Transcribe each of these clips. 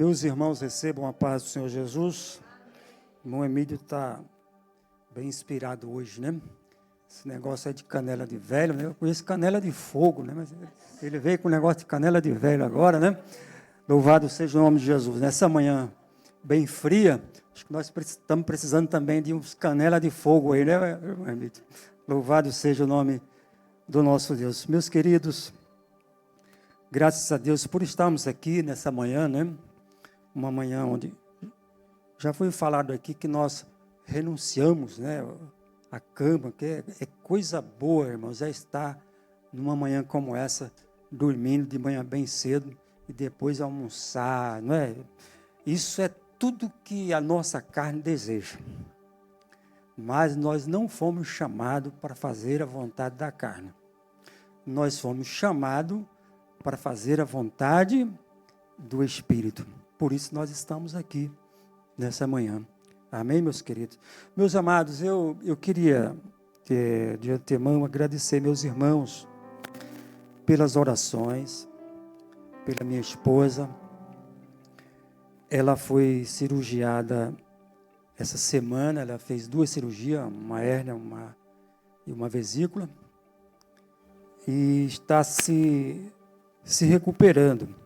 Meus irmãos, recebam a paz do Senhor Jesus. O irmão Emílio está bem inspirado hoje, né? Esse negócio aí de canela de velho, né? Eu conheço canela de fogo, né? Mas ele veio com o negócio de canela de velho agora, né? Louvado seja o nome de Jesus. Nessa manhã bem fria, acho que nós estamos precisando também de uns canela de fogo aí, né, irmão Emílio? Louvado seja o nome do nosso Deus. Meus queridos, graças a Deus por estarmos aqui nessa manhã, né? Uma manhã onde já foi falado aqui que nós renunciamos, né? A cama, que é coisa boa, irmãos, é estar numa manhã como essa, dormindo de manhã bem cedo e depois almoçar, não é? Isso é tudo que a nossa carne deseja. Mas nós não fomos chamados para fazer a vontade da carne. Nós fomos chamados para fazer a vontade do Espírito. Por isso nós estamos aqui nessa manhã. Amém, meus queridos? Meus amados, eu queria, de antemão, agradecer meus irmãos pelas orações, pela minha esposa. Ela foi cirurgiada essa semana, ela fez 2 cirurgias, uma hérnia e uma vesícula, e está se recuperando.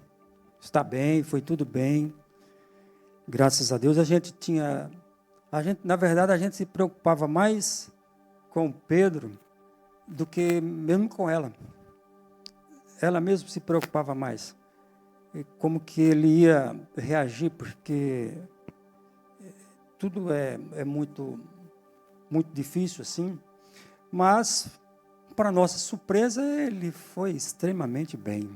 Está bem, foi tudo bem, graças a Deus. Na verdade, a gente se preocupava mais com o Pedro do que mesmo com ela. Ela mesma se preocupava mais. Como que ele ia reagir, porque tudo é muito, muito difícil assim. Mas, para nossa surpresa, ele foi extremamente bem.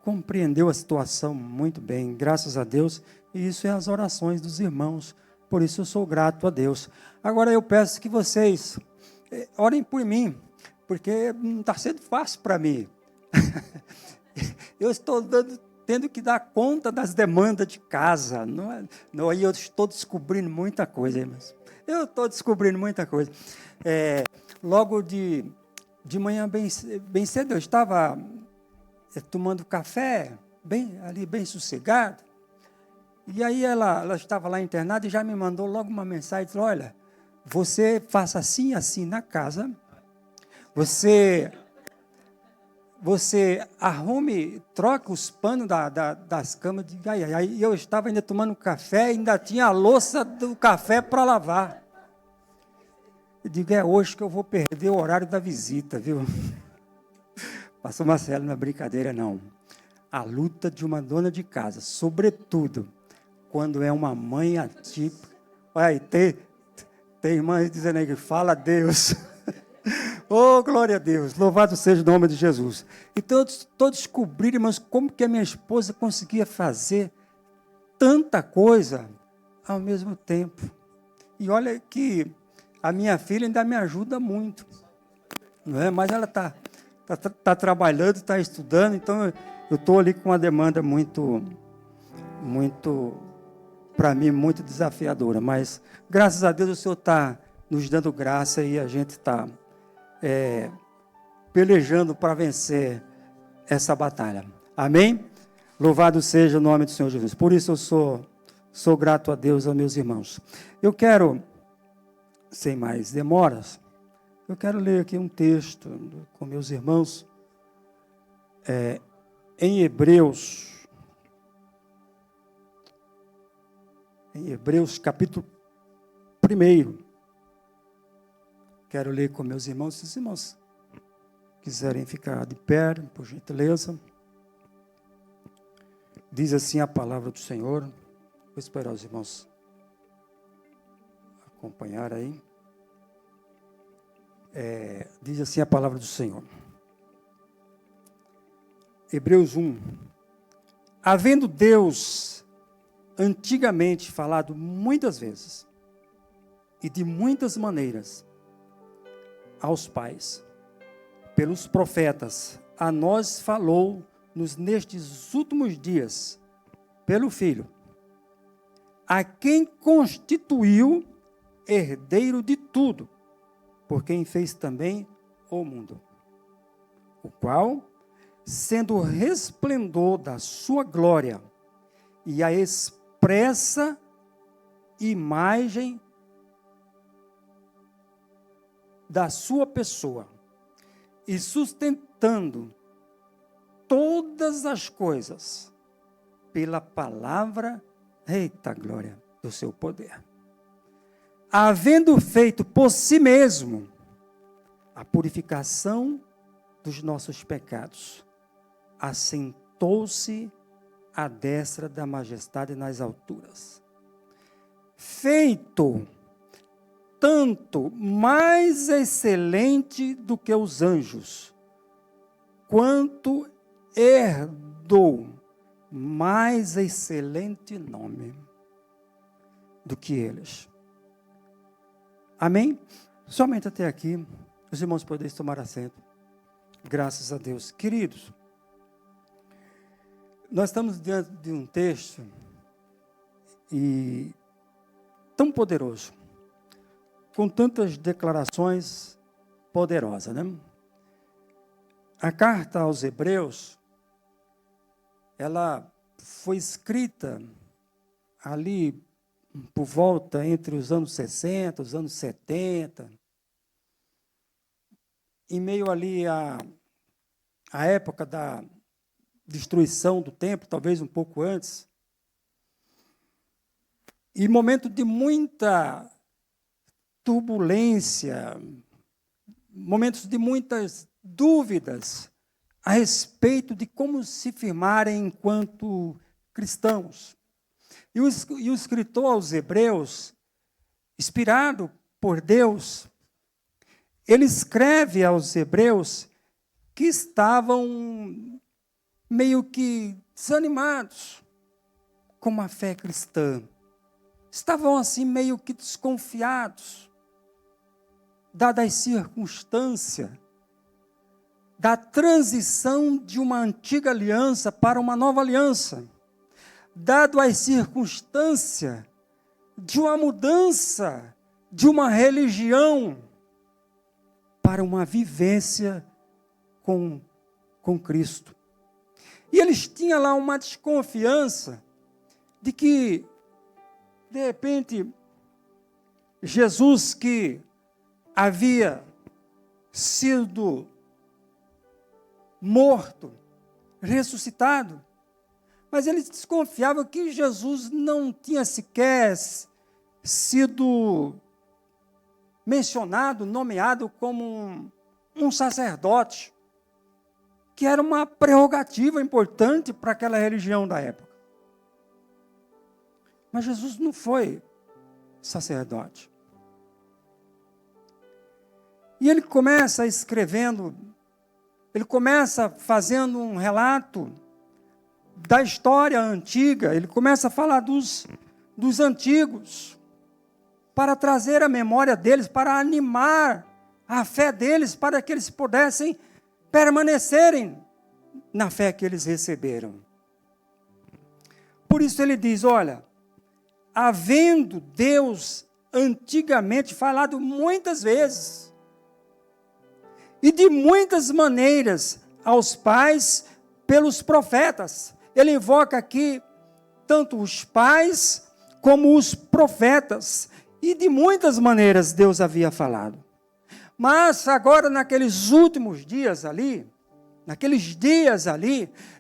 Compreendeu a situação muito bem, graças a Deus. E isso é as orações dos irmãos. Por isso eu sou grato a Deus. Agora eu peço que vocês orem por mim, porque não está sendo fácil para mim. Eu estou tendo que dar conta das demandas de casa. Aí eu estou descobrindo muita coisa. Mas eu estou descobrindo muita coisa. Logo de manhã, bem cedo, eu estava tomando café, bem sossegado. E aí ela estava lá internada e já me mandou logo uma mensagem. Disse, olha, você faça assim, assim na casa. Você arrume, troca os panos das camas. Aí eu estava ainda tomando café e ainda tinha a louça do café para lavar. Eu digo, é hoje que eu vou perder o horário da visita, viu? Pastor Marcelo, não é brincadeira, não. A luta de uma dona de casa, sobretudo, quando é uma mãe atípica. Olha, tem irmãs dizendo aí que fala a Deus. Oh, glória a Deus, louvado seja o nome de Jesus. Então, eu estou descobrindo, irmãos, como que a minha esposa conseguia fazer tanta coisa ao mesmo tempo. E olha que a minha filha ainda me ajuda muito, não é? Mas ela está trabalhando, está estudando, então eu estou ali com uma demanda muito, para mim, muito desafiadora. Mas, graças a Deus, o Senhor está nos dando graça e a gente está pelejando para vencer essa batalha. Amém? Louvado seja o nome do Senhor Jesus. Por isso eu sou grato a Deus, aos meus irmãos. Eu quero, sem mais demoras, eu quero ler aqui um texto com meus irmãos, em Hebreus, capítulo 1. Quero ler com meus irmãos. Se os irmãos quiserem ficar de pé, por gentileza. Diz assim a palavra do Senhor. Vou esperar os irmãos acompanhar aí. Diz assim a palavra do Senhor. Hebreus 1. Havendo Deus antigamente falado muitas vezes e de muitas maneiras aos pais, pelos profetas, a nós falou-nos nestes últimos dias, pelo Filho, a quem constituiu herdeiro de tudo, por quem fez também o mundo, o qual, sendo o resplendor da sua glória e a expressa imagem da sua pessoa, e sustentando todas as coisas pela palavra, eita glória, do seu poder. Havendo feito por si mesmo a purificação dos nossos pecados, assentou-se à destra da majestade nas alturas. Feito tanto mais excelente do que os anjos, quanto herdou mais excelente nome do que eles. Amém? Somente até aqui, os irmãos podem tomar assento. Graças a Deus. Queridos, nós estamos diante de um texto e tão poderoso, com tantas declarações poderosas, né? A carta aos Hebreus, ela foi escrita ali por volta entre os anos 60, os anos 70, em meio ali à época da destruição do templo, talvez um pouco antes, e momento de muita turbulência, momentos de muitas dúvidas a respeito de como se firmarem enquanto cristãos. E o escritor aos Hebreus, inspirado por Deus, ele escreve aos Hebreus que estavam meio que desanimados com a fé cristã. Estavam assim meio que desconfiados, dadas as circunstâncias da transição de uma antiga aliança para uma nova aliança, dado as circunstâncias de uma mudança de uma religião para uma vivência com Cristo. E eles tinham lá uma desconfiança de que, de repente, Jesus, que havia sido morto, ressuscitado, mas eles desconfiavam que Jesus não tinha sequer sido mencionado, nomeado como um sacerdote, que era uma prerrogativa importante para aquela religião da época. Mas Jesus não foi sacerdote. E ele começa escrevendo, ele começa fazendo um relato da história antiga, ele começa a falar dos antigos, para trazer a memória deles, para animar a fé deles, para que eles pudessem permanecerem na fé que eles receberam. Por isso ele diz, olha, havendo Deus antigamente falado muitas vezes, e de muitas maneiras aos pais pelos profetas. Ele invoca aqui tanto os pais como os profetas. E de muitas maneiras Deus havia falado. Mas agora naqueles últimos dias ali,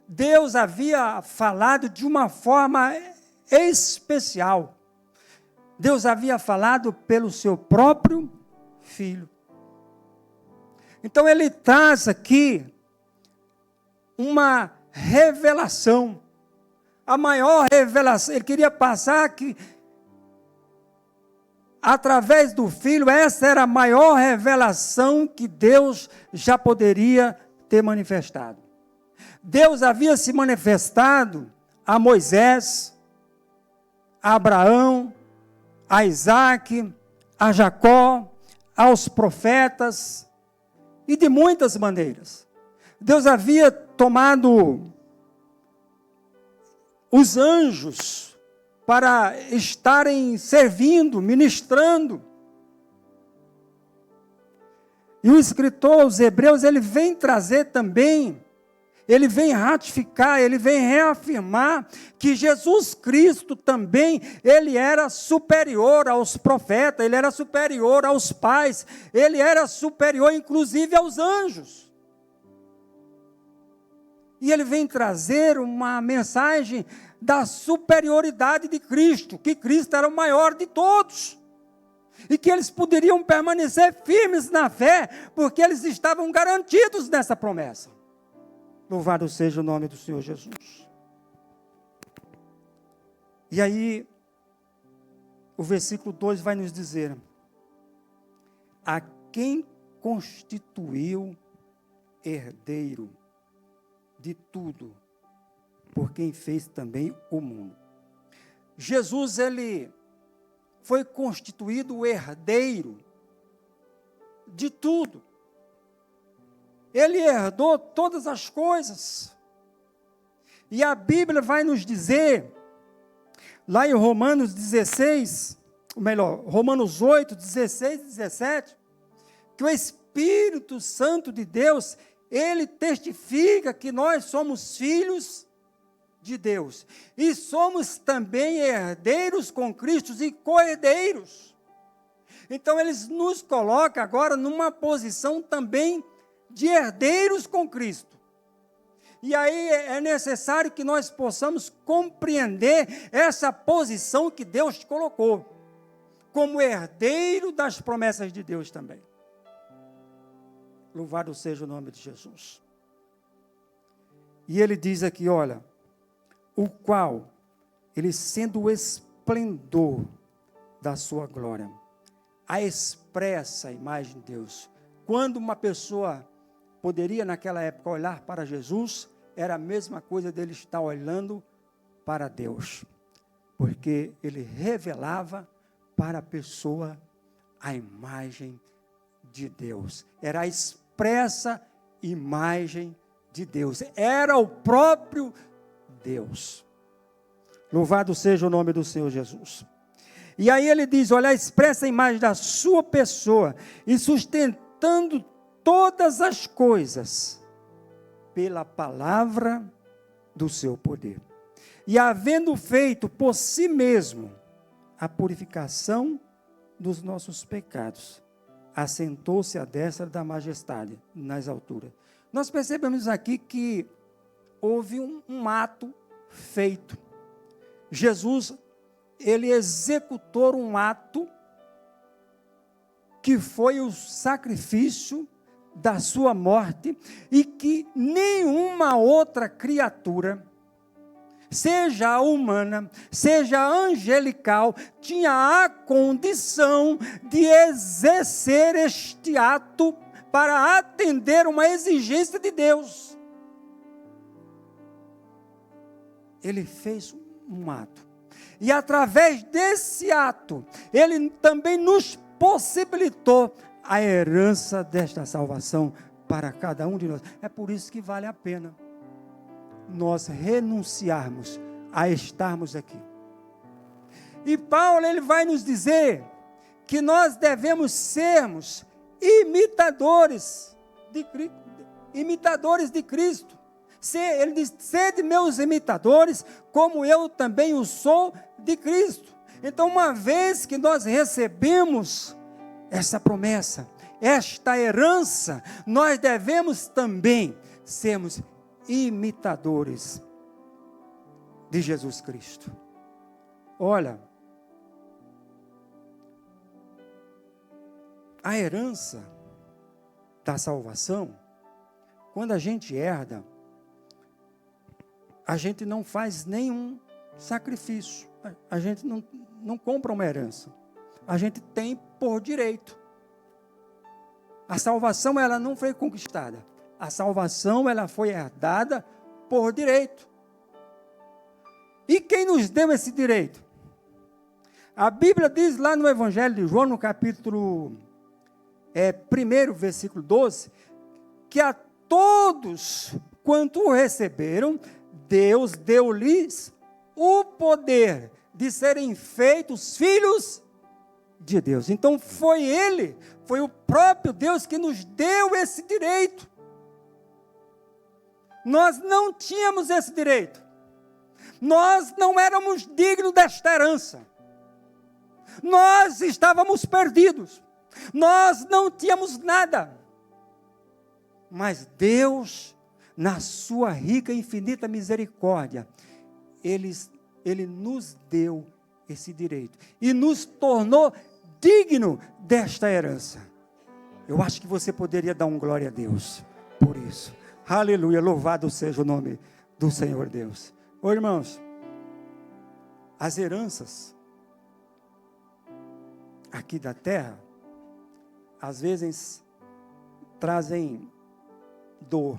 Deus havia falado de uma forma especial. Deus havia falado pelo seu próprio Filho. Então ele traz aqui uma revelação, a maior revelação. Ele queria passar que, através do Filho, essa era a maior revelação que Deus já poderia ter manifestado. Deus havia se manifestado a Moisés, a Abraão, a Isaac, a Jacó, aos profetas, e de muitas maneiras. Deus havia tomado os anjos para estarem servindo, ministrando. E o escritor aos Hebreus, ele vem trazer também ele vem ratificar, ele vem reafirmar que Jesus Cristo também, ele era superior aos profetas, ele era superior aos pais, ele era superior inclusive aos anjos. E ele vem trazer uma mensagem da superioridade de Cristo, que Cristo era o maior de todos. E que eles poderiam permanecer firmes na fé, porque eles estavam garantidos nessa promessa. Louvado seja o nome do Senhor Jesus. E aí, o versículo 2 vai nos dizer: a quem constituiu herdeiro de tudo, por quem fez também o mundo. Jesus, ele foi constituído o herdeiro de tudo. Ele herdou todas as coisas. E a Bíblia vai nos dizer, lá em Romanos 16, ou melhor, Romanos 8, 16 e 17, que o Espírito Santo de Deus, ele testifica que nós somos filhos de Deus. E somos também herdeiros com Cristo e co-herdeiros. Então, eles nos colocam agora numa posição também de herdeiros com Cristo. E aí é necessário que nós possamos compreender essa posição que Deus te colocou, como herdeiro das promessas de Deus também. Louvado seja o nome de Jesus. E ele diz aqui, olha, o qual, ele sendo o esplendor da sua glória, a expressa imagem de Deus. Quando uma pessoa poderia naquela época olhar para Jesus, era a mesma coisa dele estar olhando para Deus, porque ele revelava para a pessoa a imagem de Deus, era a expressa imagem de Deus, era o próprio Deus. Louvado seja o nome do Senhor Jesus. E aí ele diz, olha, a expressa imagem da sua pessoa, e sustentando todas as coisas pela palavra do seu poder. E havendo feito por si mesmo a purificação dos nossos pecados, assentou-se à destra da majestade nas alturas. Nós percebemos aqui que houve um ato feito. Jesus, ele executou um ato que foi o sacrifício da sua morte, e que nenhuma outra criatura, seja humana, seja angelical, tinha a condição de exercer este ato para atender uma exigência de Deus. Ele fez um ato, e através desse ato, ele também nos possibilitou a herança desta salvação para cada um de nós. É por isso que vale a pena nós renunciarmos a estarmos aqui. E Paulo, ele vai nos dizer que nós devemos sermos imitadores de Cristo. Ele diz, sede meus imitadores, como eu também o sou de Cristo. Então, uma vez que nós recebemos essa promessa, esta herança, nós devemos também sermos imitadores de Jesus Cristo. Olha, a herança da salvação, quando a gente herda, a gente não faz nenhum sacrifício, a gente não compra uma herança, a gente tem por direito. A salvação, ela não foi conquistada, a salvação, ela foi herdada por direito. E quem nos deu esse direito? A Bíblia diz lá no Evangelho de João, no capítulo 1, versículo 12, que a todos quanto o receberam, Deus deu-lhes o poder de serem feitos filhos de Deus. Então foi Ele, foi o próprio Deus que nos deu esse direito. Nós não tínhamos esse direito. Nós não éramos dignos desta herança. Nós estávamos perdidos. Nós não tínhamos nada. Mas Deus, na sua rica e infinita misericórdia, Ele nos deu esse direito. E nos tornou digno desta herança. Eu acho que você poderia dar um glória a Deus por isso. Aleluia, louvado seja o nome do Senhor Deus. Ô irmãos, as heranças aqui da terra, às vezes trazem dor,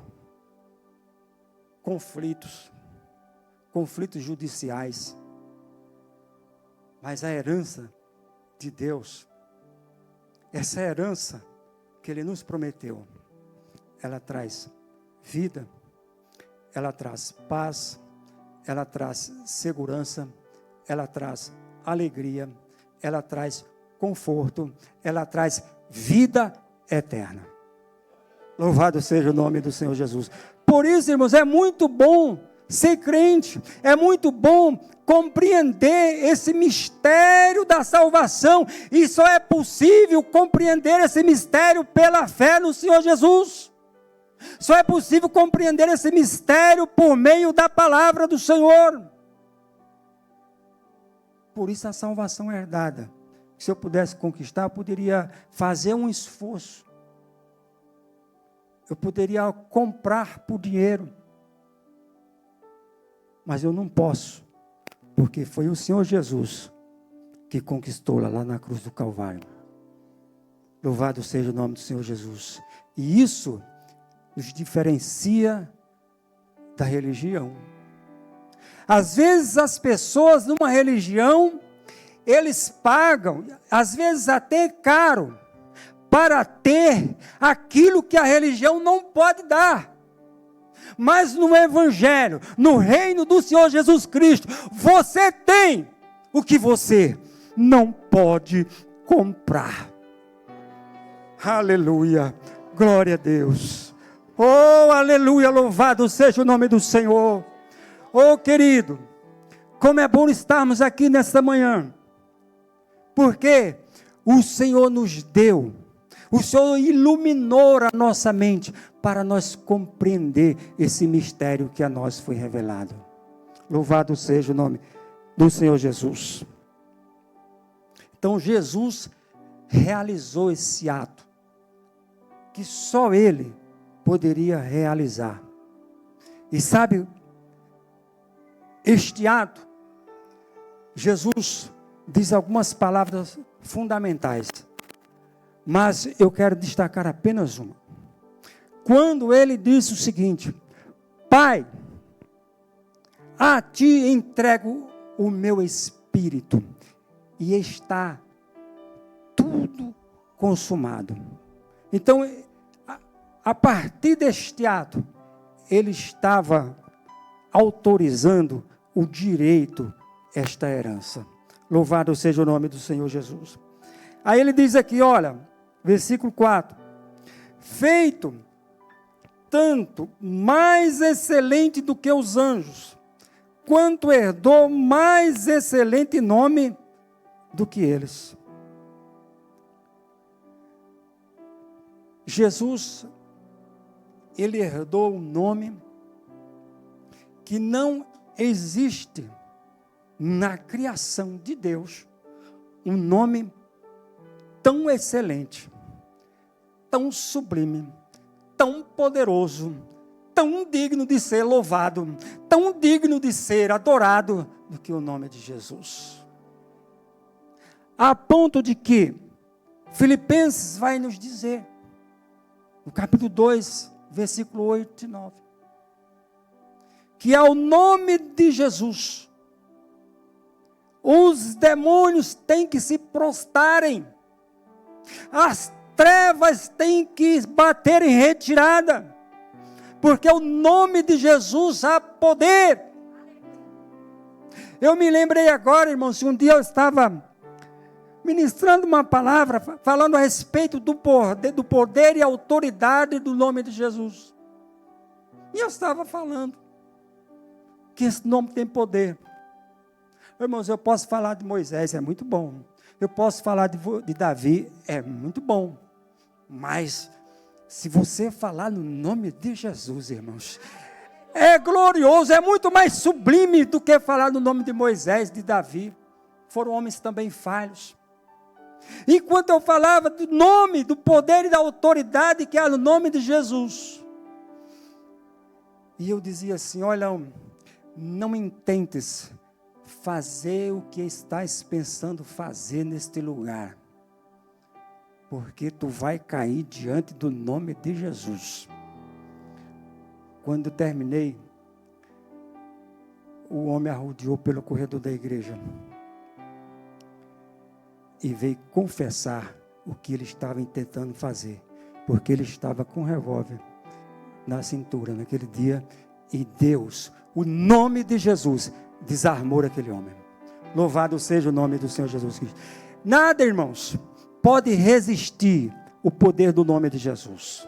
conflitos judiciais. Mas a herança de Deus, essa herança que Ele nos prometeu, ela traz vida, ela traz paz, ela traz segurança, ela traz alegria, ela traz conforto, ela traz vida eterna. Louvado seja o nome do Senhor Jesus. Por isso, irmãos, é muito bom ser crente, é muito bom compreender esse mistério da salvação, e só é possível compreender esse mistério pela fé no Senhor Jesus. Só é possível compreender esse mistério por meio da palavra do Senhor. Por isso a salvação é herdada. Se eu pudesse conquistar, eu poderia fazer um esforço. Eu poderia comprar por dinheiro. Mas eu não posso, porque foi o Senhor Jesus que conquistou lá na cruz do Calvário. Louvado seja o nome do Senhor Jesus. E isso nos diferencia da religião. Às vezes as pessoas numa religião, eles pagam, às vezes até caro, para ter aquilo que a religião não pode dar. Mas no Evangelho, no reino do Senhor Jesus Cristo, você tem o que você não pode comprar. Aleluia, glória a Deus. Oh, aleluia, louvado seja o nome do Senhor. Oh, querido, como é bom estarmos aqui nesta manhã, porque o Senhor nos deu, o Senhor iluminou a nossa mente para nós compreender esse mistério que a nós foi revelado. Louvado seja o nome do Senhor Jesus. Então Jesus realizou esse ato que só Ele poderia realizar. E sabe, este ato, Jesus diz algumas palavras fundamentais, mas eu quero destacar apenas uma. Quando ele disse o seguinte: Pai, a ti entrego o meu espírito, e está tudo consumado. Então, a partir deste ato, ele estava autorizando o direito a esta herança. Louvado seja o nome do Senhor Jesus. Aí ele diz aqui, olha, versículo 4: feito tanto mais excelente do que os anjos, quanto herdou mais excelente nome do que eles. Jesus, ele herdou um nome que não existe na criação de Deus, um nome tão excelente, tão sublime, tão poderoso, tão digno de ser louvado, tão digno de ser adorado do que o nome de Jesus. A ponto de que Filipenses vai nos dizer, no capítulo 2, versículo 8 e 9, que ao nome de Jesus, os demônios têm que se prostrarem, as trevas têm que bater em retirada, porque o nome de Jesus há poder. Eu me lembrei agora, irmãos, se um dia eu estava ministrando uma palavra, falando a respeito do poder e autoridade do nome de Jesus. E eu estava falando que esse nome tem poder. Irmãos, eu posso falar de Moisés, é muito bom. Eu posso falar de Davi, é muito bom. Mas, se você falar no nome de Jesus, irmãos, é glorioso, é muito mais sublime do que falar no nome de Moisés, de Davi. Foram homens também falhos. Enquanto eu falava do nome, do poder e da autoridade que há no nome de Jesus, e eu dizia assim: olha, não intentes fazer o que estás pensando fazer neste lugar, porque tu vai cair diante do nome de Jesus. Quando eu terminei, o homem arrodeou pelo corredor da igreja e veio confessar o que ele estava tentando fazer, porque ele estava com um revólver na cintura naquele dia, e Deus, o nome de Jesus, desarmou aquele homem. Louvado seja o nome do Senhor Jesus Cristo. Nada, irmãos, pode resistir o poder do nome de Jesus.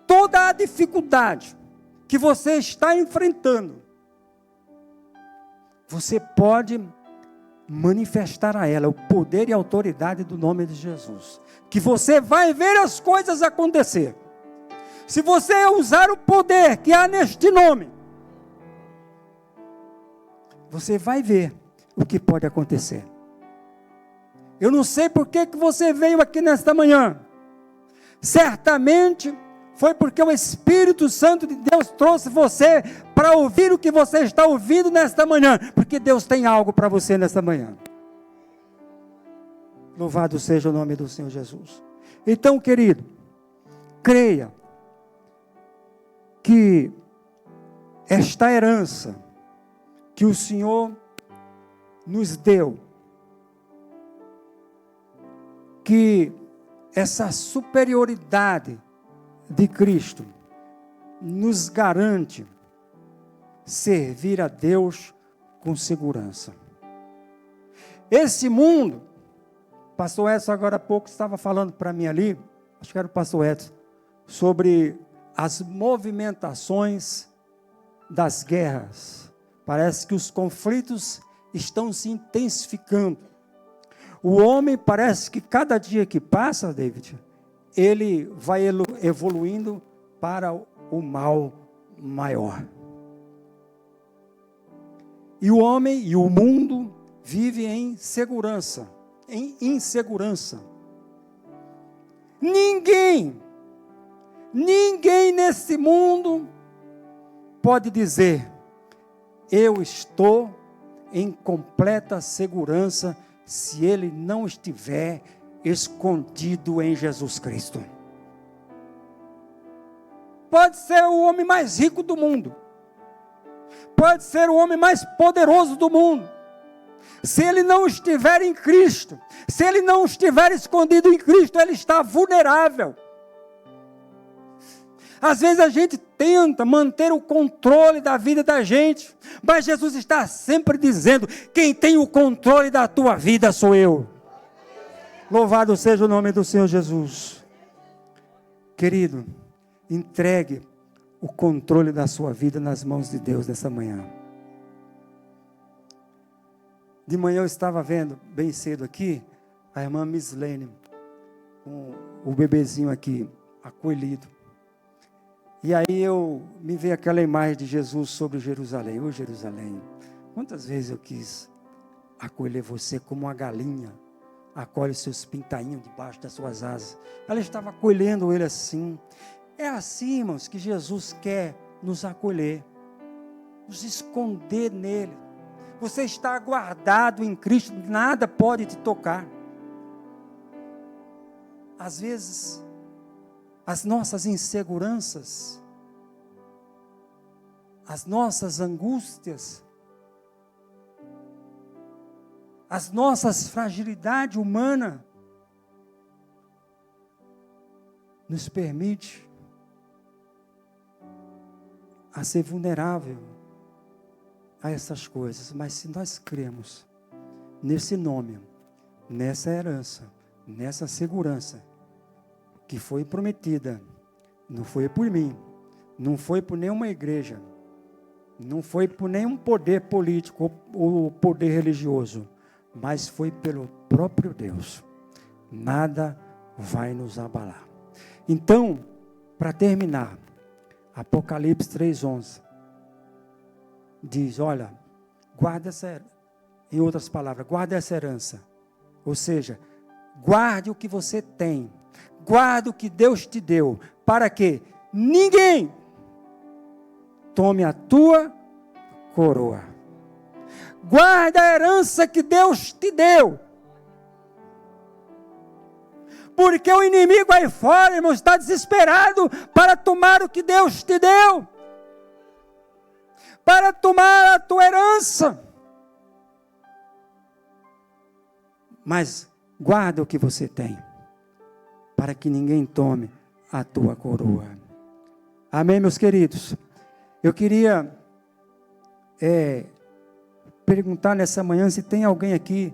Toda a dificuldade que você está enfrentando, você pode manifestar a ela o poder e a autoridade do nome de Jesus, que você vai ver as coisas acontecer. Se você usar o poder que há neste nome, você vai ver o que pode acontecer. Eu não sei por que você veio aqui nesta manhã. Certamente foi porque o Espírito Santo de Deus trouxe você para ouvir o que você está ouvindo nesta manhã, porque Deus tem algo para você nesta manhã. Louvado seja o nome do Senhor Jesus. Então, querido, creia que esta herança que o Senhor nos deu, que essa superioridade de Cristo nos garante servir a Deus com segurança. Esse mundo, pastor Edson agora há pouco estava falando para mim ali, acho que era o pastor Edson, sobre as movimentações das guerras. Parece que os conflitos estão se intensificando. O homem parece que cada dia que passa, David, ele vai evoluindo para o mal maior. E o homem e o mundo vive em insegurança. Ninguém nesse mundo pode dizer: eu estou em completa segurança, se ele não estiver escondido em Jesus Cristo. Pode ser o homem mais rico do mundo, pode ser o homem mais poderoso do mundo, se ele não estiver em Cristo, se ele não estiver escondido em Cristo, ele está vulnerável. Às vezes a gente tenta manter o controle da vida da gente, mas Jesus está sempre dizendo: quem tem o controle da tua vida sou eu. Louvado seja o nome do Senhor Jesus. Querido, entregue o controle da sua vida nas mãos de Deus nessa manhã. De manhã eu estava vendo, bem cedo aqui, a irmã Mislene, com o bebezinho aqui, acolhido. E aí me veio aquela imagem de Jesus sobre Jerusalém. Ô Jerusalém, quantas vezes eu quis acolher você como uma galinha acolhe seus pintainhos debaixo das suas asas. Ela estava acolhendo ele assim. É assim, irmãos, que Jesus quer nos acolher, nos esconder nele. Você está guardado em Cristo, nada pode te tocar. Às vezes, as nossas inseguranças, as nossas angústias, as nossas fragilidades humanas, nos permite a ser vulnerável a essas coisas. Mas se nós cremos nesse nome, nessa herança, nessa segurança que foi prometida, não foi por mim, não foi por nenhuma igreja, não foi por nenhum poder político ou poder religioso, mas foi pelo próprio Deus. Nada vai nos abalar. Então, para terminar, Apocalipse 3:11 diz, olha, guarda essa, em outras palavras, guarda essa herança. Ou seja, guarde o que você tem, guarde o que Deus te deu, para que ninguém tome a tua coroa. Guarda a herança que Deus te deu. Porque o inimigo aí fora, irmão, está desesperado para tomar o que Deus te deu. Para tomar a tua herança. Mas guarda o que você tem, para que ninguém tome a tua coroa. Amém, meus queridos? Eu queria perguntar nessa manhã se tem alguém aqui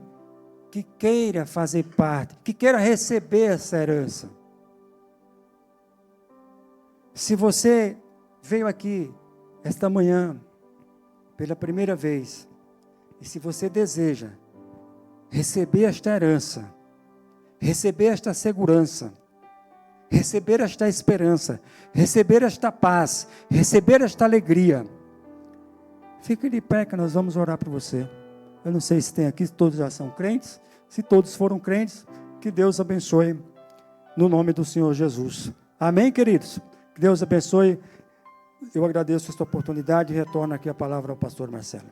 que queira fazer parte, que queira receber essa herança. Se você veio aqui esta manhã pela primeira vez, e se você deseja receber esta herança, receber esta segurança, receber esta esperança, receber esta paz, receber esta alegria, fique de pé que nós vamos orar por você. Eu não sei se tem aqui, se todos já são crentes. Se todos foram crentes, que Deus abençoe no nome do Senhor Jesus. Amém, queridos? Que Deus abençoe. Eu agradeço esta oportunidade e retorno aqui a palavra ao pastor Marcelo.